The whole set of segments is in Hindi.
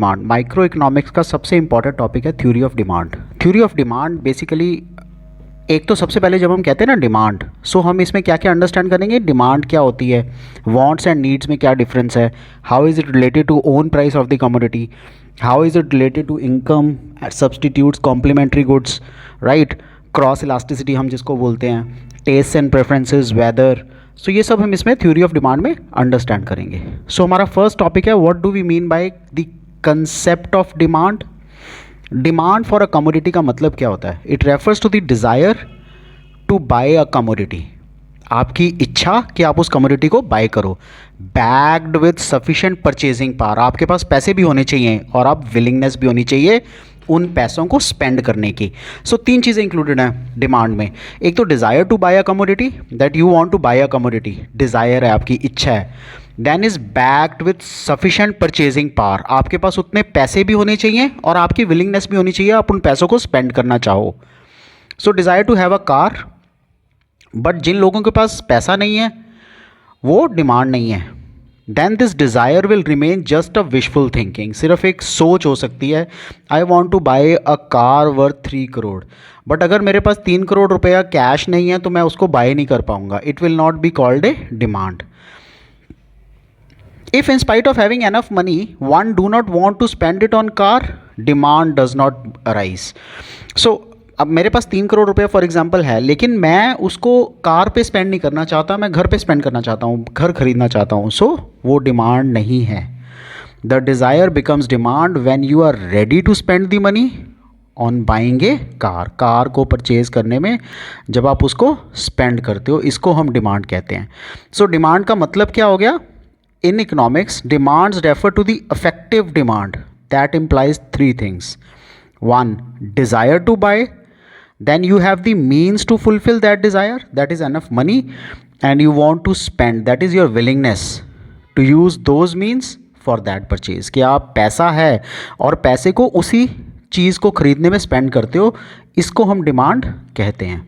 डिमांड। माइक्रो इकोनॉमिक्स का सबसे इंपॉर्टेंट टॉपिक है theory of demand. Theory of demand basically एक तो सबसे पहले जब हम कहते हैं ना डिमांड, सो हम इसमें क्या क्या अंडरस्टैंड करेंगे, डिमांड क्या होती है, वांट्स एंड नीड्स में क्या डिफरेंस है, how is it related to own price of the commodity, how is it related to income substitutes complementary goods, right, cross elasticity हम जिसको बोलते हैं, taste and preferences, whether. So ये सब हम इसमें थ्योरी ऑफ डिमांड में अंडरस्टैंड करेंगे। सो हमारा फर्स्ट टॉपिक है what do we mean by the concept of demand. Demand for a commodity का मतलब क्या होता है? It refers to the desire to buy a commodity, आपकी इच्छा कि आप उस कमोडिटी को बाय करो, backed with sufficient purchasing power, आपके पास पैसे भी होने चाहिए और आप विलिंगनेस भी होनी चाहिए उन पैसों को स्पेंड करने की। सो तीन चीज़ें इंक्लूडेड हैं डिमांड में। एक तो desire to buy a commodity, that you want to buy a commodity, desire है, आपकी इच्छा है। Then is backed with sufficient purchasing power, आपके पास उतने पैसे भी होने चाहिए और आपकी विलिंगनेस भी होनी चाहिए, आप उन पैसों को स्पेंड करना चाहो। So desire to have a car, but जिन लोगों के पास पैसा नहीं है वो डिमांड नहीं है। Then this desire will remain just a wishful thinking, सिर्फ एक सोच हो सकती है, I want to buy a car worth 3 crore, but अगर मेरे पास 3 करोड़ रुपया कैश नहीं है तो मैं उसको बाय नहीं कर पाऊंगा। It will not be called a demand. If in spite of having enough money, one do not want to spend it on car, demand does not arise. So, अब मेरे पास 3 करोड़ रुपये फॉर एग्जांपल है, लेकिन मैं उसको कार पे स्पेंड नहीं करना चाहता, मैं घर पे स्पेंड करना चाहता हूँ, घर खरीदना चाहता हूँ, सो वो डिमांड नहीं है। The desire becomes demand when you are ready to spend the money on buying a car, car को परचेज करने में जब आप उसको स्पेंड करते हो, इसको हम डिमांड कहते हैं। सो डिमांड का मतलब क्या हो गया? In economics, demands refer to the effective demand that implies three things. One, desire to buy. Then you have the means to fulfill that desire, that is enough money, and you want to spend, that is your willingness to use those means for that purchase. कि आप पैसा है और पैसे को उसी चीज़ को खरीदने में स्पेंड करते हो, इसको हम डिमांड कहते हैं।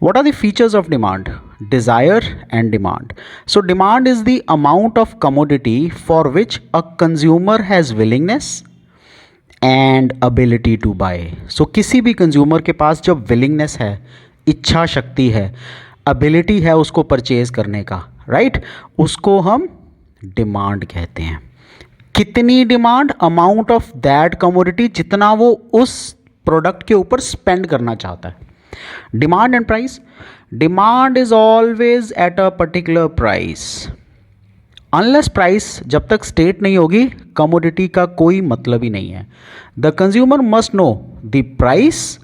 What are the features of demand? Desire and demand. So demand is the amount of commodity for which a consumer has willingness and ability to buy. So किसी भी कंज्यूमर के पास जब willingness है, इच्छा शक्ति है, ability है उसको परचेज करने का, राइट, उसको हम डिमांड कहते हैं। कितनी demand? Amount of that commodity, जितना वो उस प्रोडक्ट के ऊपर स्पेंड करना चाहता है। Demand and price, demand is always at a particular price. Unless price जब तक स्टेट नहीं होगी, कमोडिटी का कोई मतलब ही नहीं है। The consumer must know the price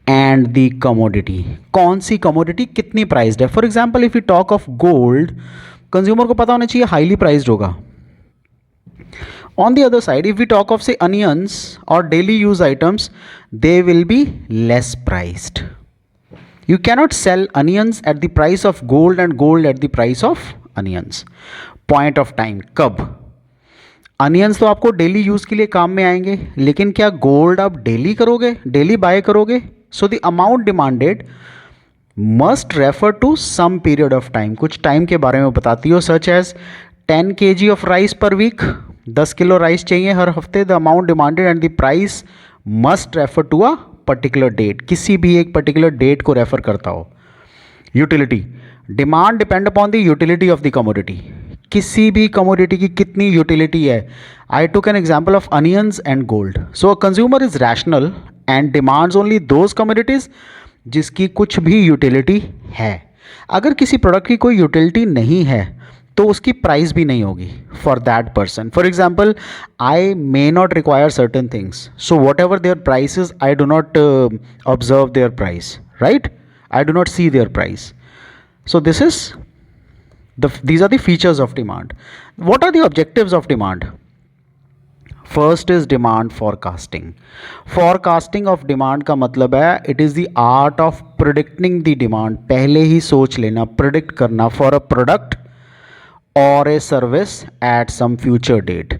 and the commodity, कौन सी कमोडिटी कितनी प्राइस्ड है। For example if you talk of gold, consumer को पता होना चाहिए हाईली प्राइस्ड होगा। On the other side, if we talk of say onions or daily use items, they will be less priced. You cannot sell onions at the price of gold and gold at the price of onions. Point of time, कब? Onions तो आपको डेली यूज़ के लिए काम में आएंगे, लेकिन क्या गोल्ड आप डेली करोगे, डेली बाय करोगे? So the amount demanded must refer to some period of time, कुछ टाइम के बारे में बताती हो, such as 10 kg of rice per week, 10 kilo rice चाहिए हर हफ्ते। The amount demanded and the price must refer to a particular date, किसी भी एक पर्टिकुलर डेट को रेफर करता हो। Utility, demand depend upon the utility of the commodity, किसी भी कमोडिटी की कितनी यूटिलिटी है। I took an example of onions and gold. So a consumer is rational and demands only those commodities जिसकी कुछ भी यूटिलिटी है। अगर किसी प्रोडक्ट की कोई यूटिलिटी नहीं है तो उसकी प्राइस भी नहीं होगी for that person. For example, I may not require certain things, so whatever their prices I do not observe their price, right, I do not see their price. So these are the features of demand. What are the objectives of demand? First is demand forecasting. Forecasting of demand का मतलब है it is the art of predicting the demand, पहले ही सोच लेना, predict करना for a product और a service at some future date.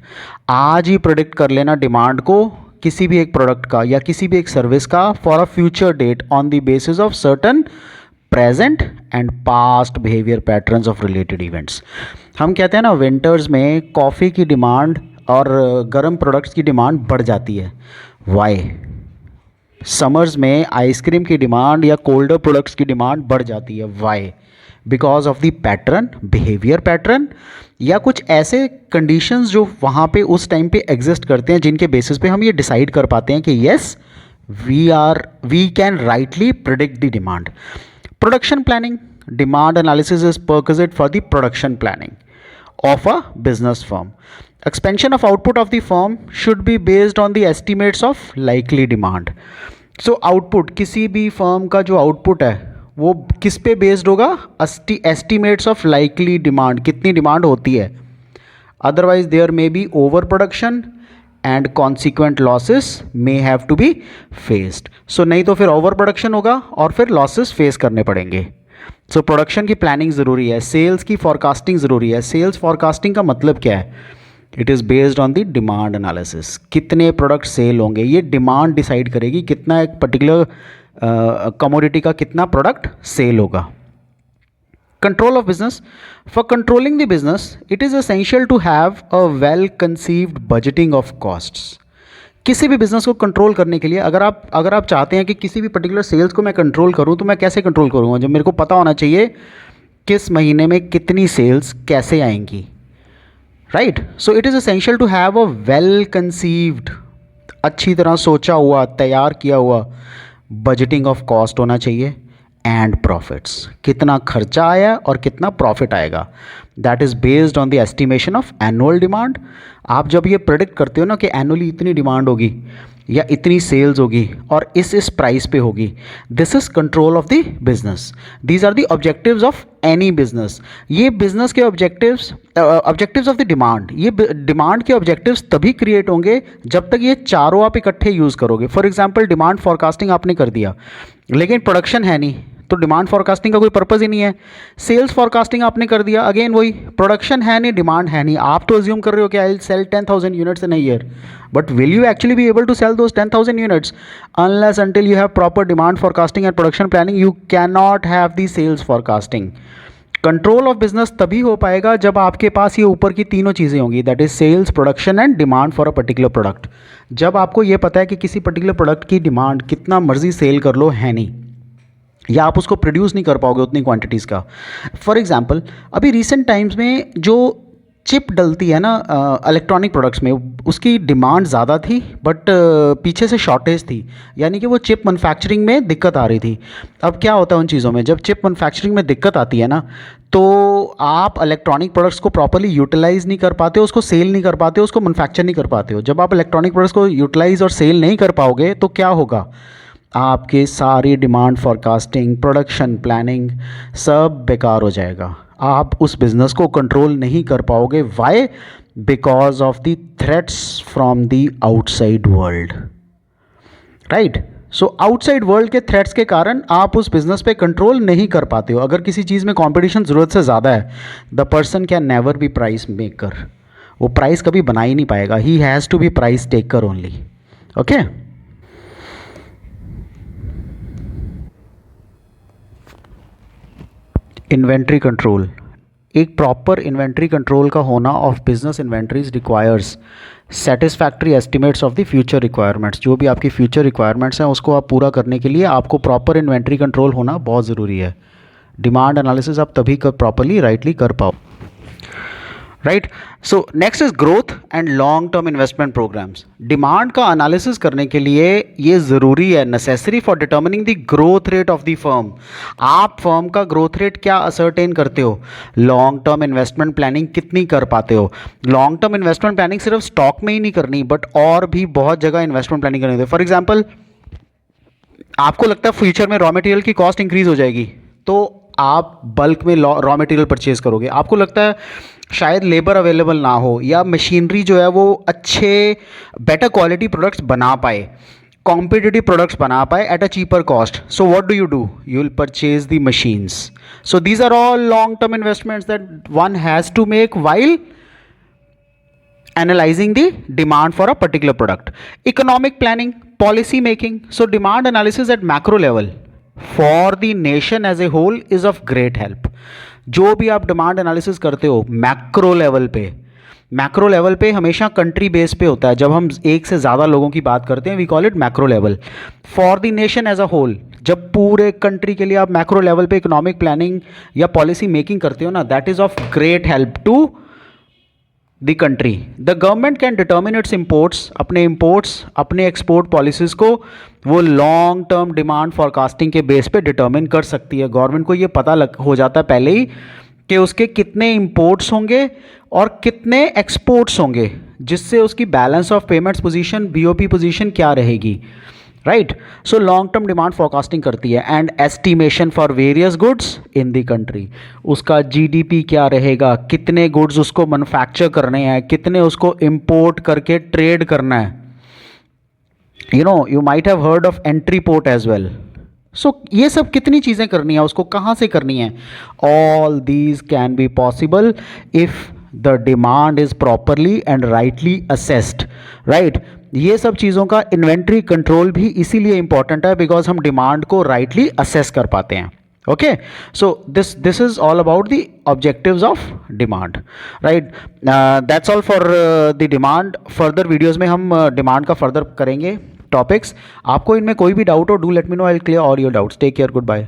आज ही प्रोडिक्ट कर लेना डिमांड को किसी भी एक प्रोडक्ट का या किसी भी एक सर्विस का for a future date on the basis of certain present and past behaviour patterns of related events. हम कहते हैं ना विंटर्स में कॉफ़ी की डिमांड और गर्म प्रोडक्ट्स की डिमांड बढ़ जाती है? वाई? समर्स में आइसक्रीम की डिमांड या कोल्डर प्रोडक्ट्स की डिमांड बढ़ जाती है, why? Because of the pattern, behaviour pattern, या कुछ ऐसे कंडीशंस जो वहाँ पे उस टाइम पे एग्जिस्ट करते हैं जिनके बेसिस पे हम ये डिसाइड कर पाते हैं कि yes we can rightly predict the demand. Production planning, demand analysis is perquisite for the production planning of a business firm. Expansion of output of the firm should be based on the estimates of likely demand. So output, किसी भी firm का जो output है वो किस पे based होगा? Estimates of likely demand, कितनी demand होती है. Otherwise there may be overproduction and consequent losses may have to be faced. So नहीं तो फिर overproduction होगा और फिर losses face करने पड़ेंगे. सो प्रोडक्शन की प्लानिंग ज़रूरी है, सेल्स की फॉरकास्टिंग ज़रूरी है. सेल्स फॉरकास्टिंग का मतलब क्या है? It is based on the demand analysis. कितने प्रोडक्ट सेल होंगे, ये डिमांड डिसाइड करेगी कितना एक पर्टिकुलर कमोडिटी का कितना प्रोडक्ट सेल होगा. Control of business. For controlling the business it is essential to have a well conceived budgeting of costs. किसी भी बिज़नेस को कंट्रोल करने के लिए अगर आप चाहते हैं कि किसी भी पर्टिकुलर सेल्स को मैं कंट्रोल करूं तो मैं कैसे कंट्रोल करूंगा? जब मेरे को पता होना चाहिए किस महीने में कितनी सेल्स कैसे आएंगी, right? So it is essential to have a well conceived, अच्छी तरह सोचा हुआ, तैयार किया हुआ बजटिंग ऑफ कॉस्ट होना चाहिए. एंड प्रॉफिट्स, कितना खर्चा आया और कितना प्रॉफिट आएगा, that is based on the estimation of annual demand. आप जब ये प्रेडिक्ट करते हो ना कि एनुअली इतनी डिमांड होगी या इतनी सेल्स होगी और इस प्राइस पे होगी, this is control of the business. These are the objectives of any business. ये बिजनेस के ऑब्जेक्टिव्स ऑफ द डिमांड, ये डिमांड के ऑब्जेक्टिव्स तभी क्रिएट होंगे जब तक ये चारों आप इकट्ठे यूज़ करोगे. फॉर एग्जाम्पल डिमांड फॉरकास्टिंग आपने कर दिया लेकिन प्रोडक्शन है नहीं, तो डिमांड फॉरकास्टिंग का कोई पर्पज़ ही नहीं है. सेल्स फॉरकास्टिंग आपने कर दिया, अगेन वही, प्रोडक्शन है नहीं, डिमांड है नहीं. आप तो अज्यूम कर रहे हो कि I will sell 10,000 units in a year, but will you actually be able to sell those 10,000 units? Unless until you have proper demand forecasting and production planning you can not have the sales forecasting. Control of business तभी हो पाएगा जब आपके पास ये ऊपर की तीनों चीज़ें होंगी, that is sales, production and demand for a particular product. जब आपको ये पता है कि किसी पर्टिकुलर प्रोडक्ट की डिमांड कितना मर्जी सेल कर लो है नहीं, या आप उसको प्रोड्यूस नहीं कर पाओगे उतनी क्वांटिटीज़ का. फॉर एग्जांपल अभी रिसेंट टाइम्स में जो चिप डलती है ना इलेक्ट्रॉनिक प्रोडक्ट्स में, उसकी डिमांड ज़्यादा थी बट पीछे से शॉर्टेज थी, यानी कि वो चिप मैन्युफैक्चरिंग में दिक्कत आ रही थी. अब क्या होता है उन चीज़ों में, जब चिप मैन्युफैक्चरिंग में दिक्कत आती है ना तो आप इलेक्ट्रॉनिक प्रोडक्ट्स को प्रॉपर्ली यूटिलाइज़ नहीं कर पाते हो, उसको सेल नहीं कर पाते हो, उसको मैन्युफैक्चर नहीं कर पाते हो. जब आप इलेक्ट्रॉनिक प्रोडक्ट्स को यूटिलाइज़ और सेल नहीं कर पाओगे तो क्या होगा? आपके सारी डिमांड फॉरकास्टिंग, प्रोडक्शन प्लानिंग सब बेकार हो जाएगा. आप उस बिज़नेस को कंट्रोल नहीं कर पाओगे. Why? Because of the threats from the outside world, right? So outside world के थ्रेट्स के कारण आप उस बिज़नेस पे कंट्रोल नहीं कर पाते हो. अगर किसी चीज़ में कंपटीशन ज़रूरत से ज़्यादा है, the person can never be price maker. वो प्राइस कभी बना ही नहीं पाएगा. He has to be price taker only. Okay. Inventory control. एक प्रॉपर इन्वेंट्री कंट्रोल का होना of business inventories requires satisfactory estimates of the future requirements. जो भी आपकी फ्यूचर रिक्वायरमेंट्स हैं उसको आप पूरा करने के लिए आपको प्रॉपर इन्वेंट्री कंट्रोल होना बहुत ज़रूरी है. डिमांड एनालिसिस आप तभी प्रॉपरली राइटली कर पाओ, right? So next is growth and long term investment programmes. Demand का एनालिसिस करने के लिए ये ज़रूरी है, necessary for determining the growth rate of the firm. आप फर्म का ग्रोथ रेट क्या असर्टेन करते हो? लॉन्ग टर्म इन्वेस्टमेंट प्लानिंग कितनी कर पाते हो? लॉन्ग टर्म इन्वेस्टमेंट प्लानिंग सिर्फ स्टॉक में ही नहीं करनी बट और भी बहुत जगह इन्वेस्टमेंट प्लानिंग करनी होती है. फॉर एग्जाम्पल आपको लगता है फ्यूचर में रॉ मटेरियल की कॉस्ट इंक्रीज हो जाएगी तो आप बल्क में रॉ मटेरियल परचेज करोगे. आपको लगता है शायद लेबर अवेलेबल ना हो या मशीनरी जो है वो अच्छे बेटर क्वालिटी प्रोडक्ट्स बना पाए, कॉम्पिटिटिव प्रोडक्ट्स बना पाए at a cheaper cost. So what do? You will purchase the machines. So these are all long term investments that one has to make while analyzing the demand for a particular product. Economic planning, policy making. So demand analysis at macro level for the nation as a whole is of great help. जो भी आप डिमांड एनालिसिस करते हो मैक्रो लेवल पे, मैक्रो लेवल पे हमेशा कंट्री बेस पे होता है। जब हम एक से ज़्यादा लोगों की बात करते हैं we call it macro level. For the nation as a whole, जब पूरे कंट्री के लिए आप मैक्रो लेवल पे इकोनॉमिक प्लानिंग या पॉलिसी मेकिंग करते हो ना, that is of great help to the country. The government can determine its imports, अपने इम्पोर्ट्स अपने एक्सपोर्ट पॉलिसीज़ को वो लॉन्ग टर्म डिमांड फॉरकास्टिंग के बेस पे डिटर्मिन कर सकती है। गवर्नमेंट को ये पता हो जाता है पहले ही कि उसके कितने इंपोर्ट्स होंगे और कितने एक्सपोर्ट्स होंगे, जिससे उसकी balance of payments position, BOP position क्या रहेगी, right. So long term demand forecasting करती है and estimation for various goods in the country. उसका जीडीपी क्या रहेगा, कितने गुड्स उसको मैन्युफैक्चर करने हैं, कितने उसको इंपोर्ट करके ट्रेड करना है। You might have heard of entry port as well. So ये सब कितनी चीज़ें करनी है, उसको कहाँ से करनी है। All these can be possible if the demand is properly and rightly assessed, right. ये सब चीज़ों का इन्वेंट्री कंट्रोल भी इसीलिए इंपॉर्टेंट है बिकॉज हम डिमांड को राइटली असेस कर पाते हैं। Okay, so this is all about the objectives of demand, right. That's all for the demand. Further videos में हम डिमांड का फर्दर करेंगे टॉपिक्स। आपको इनमें कोई भी डाउट हो, do let me know, I will clear all your doubts. Take care, good bye.